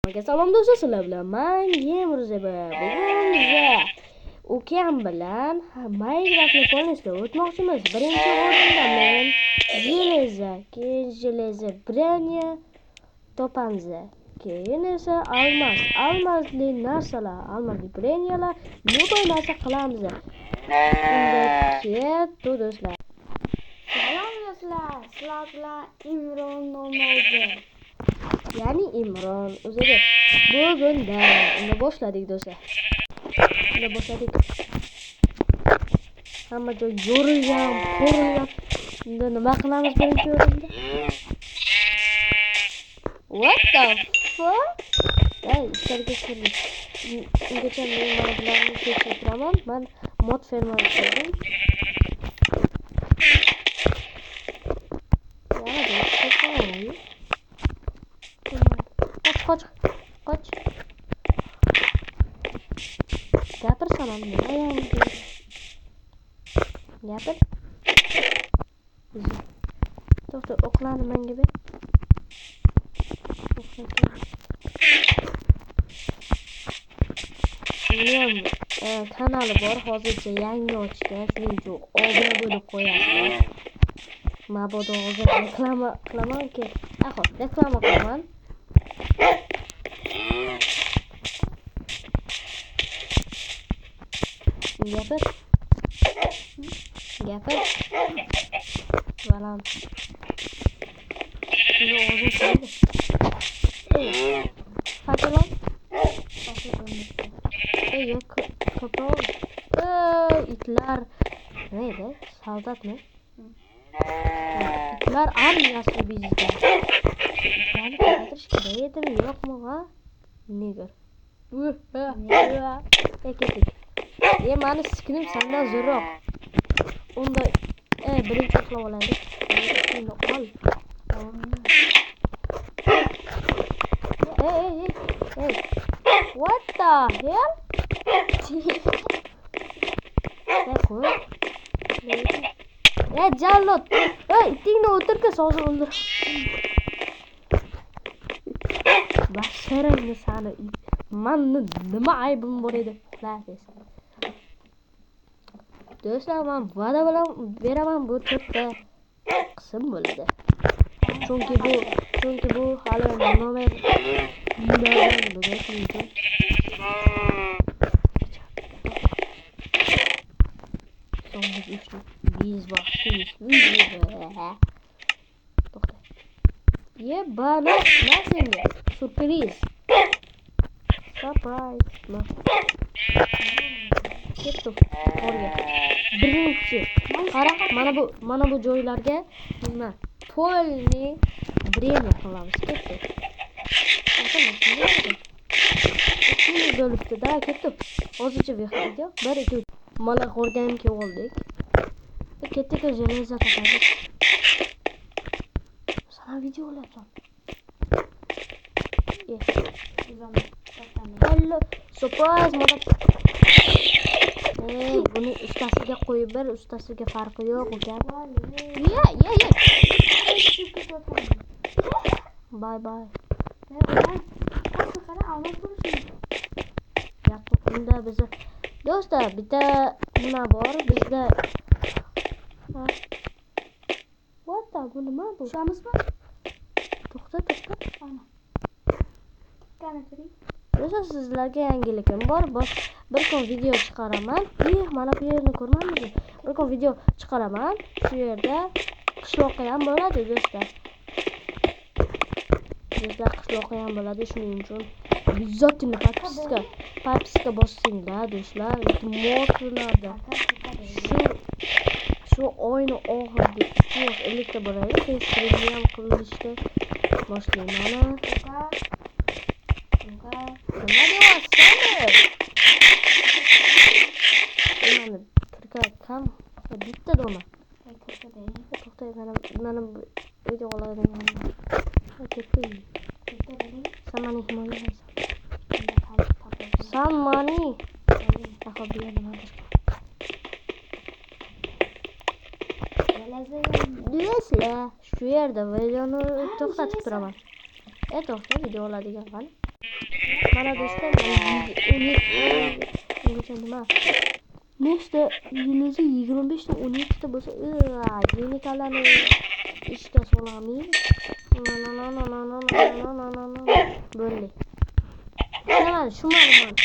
Salom do'stlar, sizlar bilan men Yemurzabe. Bugun biz ukam bilan Minecraftni ko'rishga o'tmoqchimiz. Birinchi o'rinda men железо brenya topamiz. Keyin esa almasli narsalar, almasli brenyalar, yo'q narsa qilamiz. Unda ketdi do'stlar. Salom do'stlar, sizlar bilan Imron nomlaydi. Ya'ni Imron o'ziga bugunda unda boshladik do'stlar. Unda boshladik. Hamma joy yorilgan, qo'rilgan. Unda nima qilamiz birinchi o'rinda? What the fuck? Ey, ichkariga kirdik. Ungacha men mana bularni tekshirtiraman. Men mod ferma qildim. Qoch. Gapirsana, nima yangi? Gapir. To'xta, o'qlarni menga ber. Mening kanali bor, hozircha yangi ochgan, shuning uchun obuna bo'lib qo'yasiz. Mabodo hozir reklama qilamanki, reklama qilaman. Gapir. Balam. Shuni o'zim qo'ydi. Fatilon. Ko'pov. Itlar. Neydi? Soldatmi? Itlar armiyasi bizda. Yani qadirish kerak edimi, yo'qmi, ha? Neger. Ketik. Mani skinim sendan zo'rroq. Unda birinchi uxlab olaylik. Unda ol. Hey. What the hell? Jallod. Itingni o'tirka, hozir o'ldir. Basharangni sani. Menni nima aybim bor edi? Uxlaysan. Do'stlar, men va'da bilan beraman, bu to'rtta qism bo'ladi. Chunki bu hali nomer bana nasinga surpriz. Surprise. Ketdi. Birinchi. Qara, mana bu joylarga nima? Polni brenya qilamiz. Ketdi. Shuni bo'libdi-da, ketdi. Hozircha video 1-2 mana ko'rganimki oldik. Ketdik, железо topamiz. Sana video olayapsan. Hello, surprise moda. Buni ustasiga qo'yib ber, ustasiga farqi yo'q ekan. Bye. Unda biza do'stlar bitta nima bor bizda. What the bu nima bu? Shamizmi? To'xta. Do'stlar, sizlarga yangilikim bor. Bir kun video chiqaraman. Mana bu yerni ko'rmadingizmi? Bir kun video chiqaraman. Shu yerda qishloqqa ham bo'ladi do'stlar. Qishloqqa ham bo'ladi, shuning uchun обязательно подписка bossinglar do'stlar. Iltimoslarda. Shu oyning oxirida elektra bo'ladi. Stream ham qilishga boshlayman. Nima deyapsan? Mana kam bitta doma. To'xta, mana video oladigan. Samani himoyalaysan. Samani. Do'stlar, shu yerda videoni to'xtatib turaman. To'xta, video oladigan qani. Mana do'stlar, 17 ungacha nima? Nechta yilizi 25 ta 17 ta bo'lsa, yenitalani ishga solamiz. Bo'ldi. Ishlamadi, shu ma'lumot.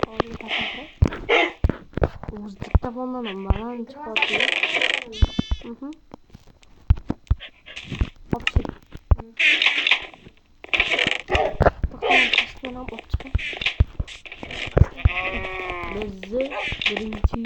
Hozir qatnashib. O'z diktafondan baland chiqadi. Opsiy. To'xtam, opsiy. Bizi birinchi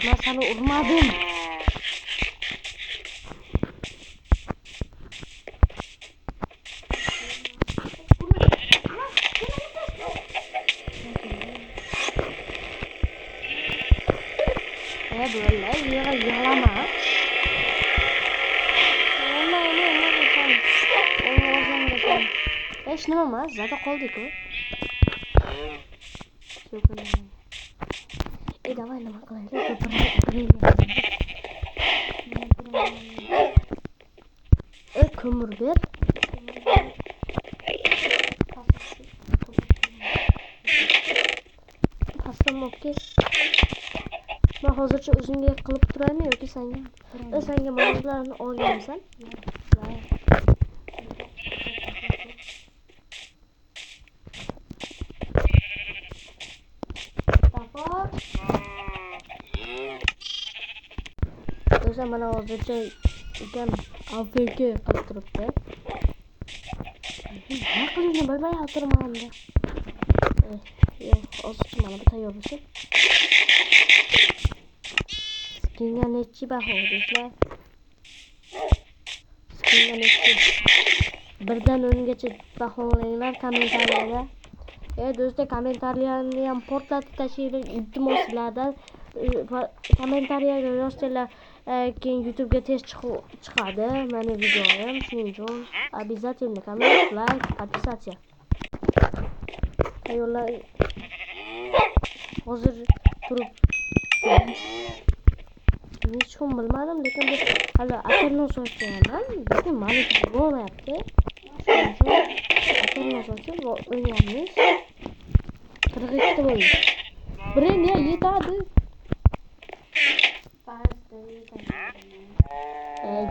ben sana urmadım. Böyle yalama. Eş ne olmaz? Zaten kolduk o. Давай на макале. Kömür ver. Pastam okey. Ben hozircha o'zingga qilib turaymi yoki senga? Senga mavzularni olgansan. Do'stlar, mana hozircha ukam AFK qilib turibdi. Nima qilishni bilmay o'tirmanda. Yo'q, hozircha mana bu tayyor bo'lsin. Skinga nechi baho do'stlar? Skinga nechi? 1dan 10gacha baholanglar kommentariyada. Do'stlar, kommentariyani ham portlatib tashlaylik. Iltimos sizlardan kommentariyaga yozsanglar, keyin YouTube'ga tez chiqadi meni videoim. Shuning uchun обязательно komment, like, подписаться. Tayyorlar. Hozir turib hech kim bilmadim, lekin bu hali atirni so'rayapman. Lekin mani bo'lmayapti. Shuning uchun atirni so'rayapti va o'ynaymiz. 42 bo'ldi. Biringa yetadi.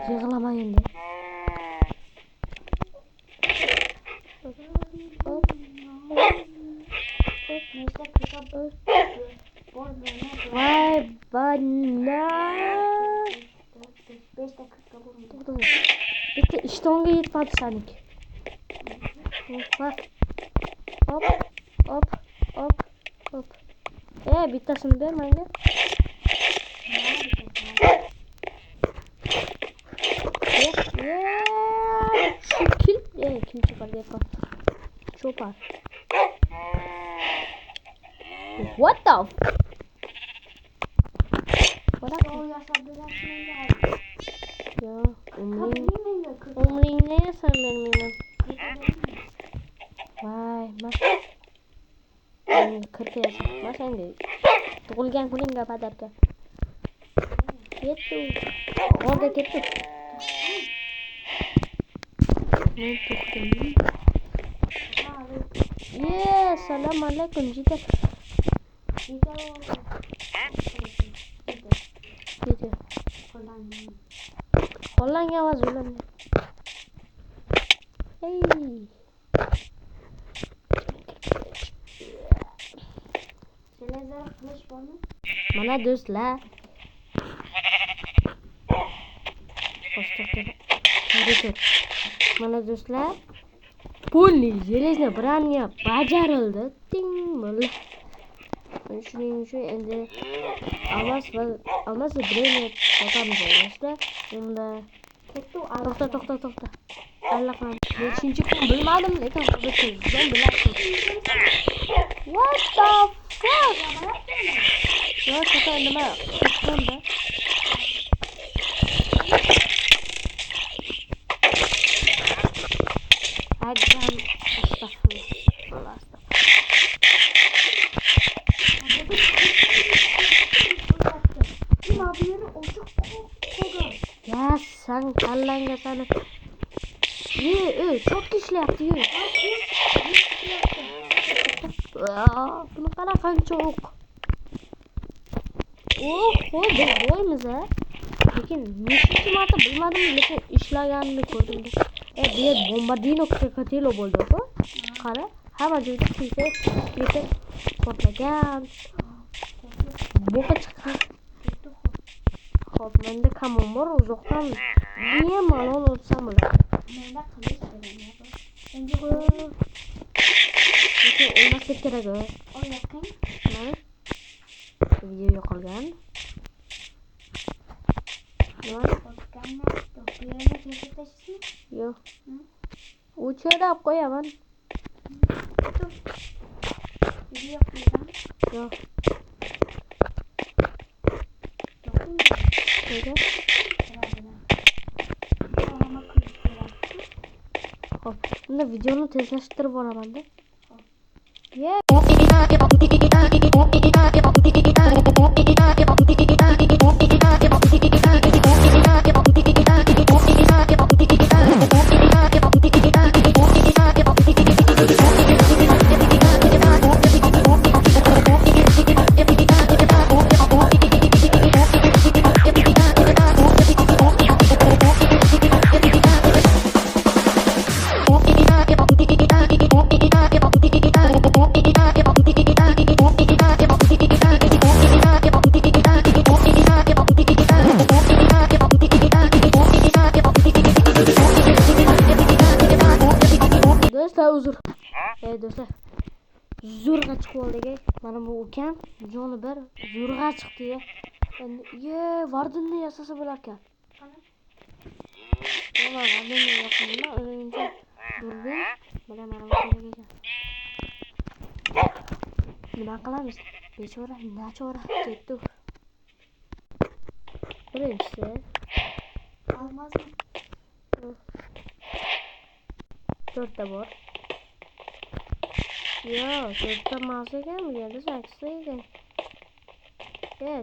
Yig'lama endi. Voy bana. Bitta ishtonga yetmadi saniki. Hop. Bittasini ber menga. Kil chopar deyapman. Chopar. What the? Ya, umringni yasam bermayman. Voy, mas. Kirtayapsan. Masanga. Tug'ilgan kuningga padarka. Ketdi. Orada ketdi. Men ketdim. Assalomu alaykum jita. Qo'llangan va zulmni. Hey. Selezar qilish bormi? Mana do'stlar. Mana do'stlar. Полный железный броня bajarildi. Ting bo'ldi. Shuning uchun endi almas brenni topamiz do'stlar. Unda to'xta. Allaqanday Nechinchi kun bilmadim, lekin hozir tezdan bilasiz. What the fuck? Yo, chata nima qilganda? Agam astagfirullah. Ya sen kallanga seni. Çok işlayapti. Buni qara qancha o'q. Biz boymiz ha. Lekin nechinchi marta bilmadim, lekin ishlaganini ko'rdim. Bu yer bombardino Katilo bo'ldi-ku. Qara, hamma joyda kriket portlagan. Boqa chiqqan. Xo'p, menda kamon bor, uzoqdan men malol o'tsam bo'ladi. Menda qilich kerak. Endi Lekin o'lmaslik kerak. o'yaqing. Mana video yo'qolgan. Nima? Qo'rqqanman. To'plarni kesib tashlashmi? Yo'q. O'chirib qo'yaman. Video qo'ygan. Yo'q. To'ping. Nega? Xo'p, unda videoni tezlashtirib olaman-da. Yeah. Uzr. Do'stlar. Zo'rg'a chiqib oldik. Mana bu ukam joni bir zo'rg'a chiqdi. Endi vardinni yasasa bo'lar ekan. Mana vardinni yoqimda o'zincha durdi. Mana bu ekan. Nima qilamiz? Bechora, nachora ketdi. Birinchisi Olmazmi? 4 ta bor. Yo, 4 ta emas ekan, bu yerda 8 ta ekan.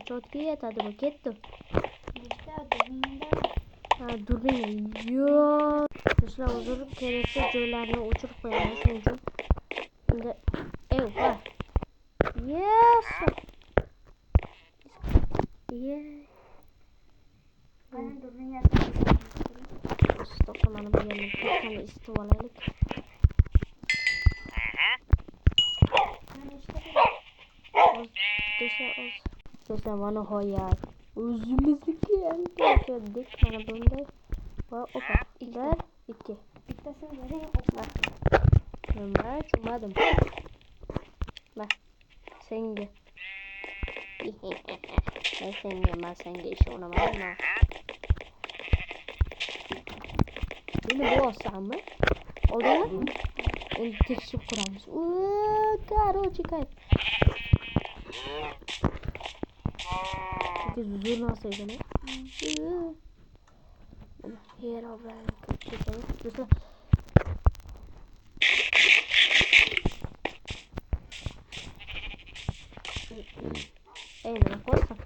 Chotga yetadi, bu ketdi. Nechta durbinda? Ha, durbin. Yo. Do'stlar, uzr, kerakli joylarni o'chirib qo'yamiz shuning uchun. Endi va. Yes. Qani durbin yasab. Stop, mana bu yerni ketgan istib olaylik. Do'stlar, mana hoyat. O'zimizniki endi keldik. Mana bunday. Va opa. 1, 2. Bittasini bering, o'qma. Nima tushunmadim. Ma, senga. Senga ishonaman. Buni bossam-mi? Oldin endi tekshirib ko'ramiz. Короче, kayf. Zo'r narsa ekan. Hero bilan ketadi. Nima qo'ysan?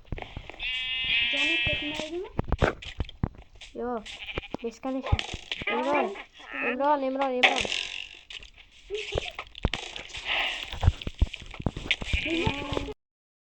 Joni ketmaydimi? Yo'q. Disconnection. Imron.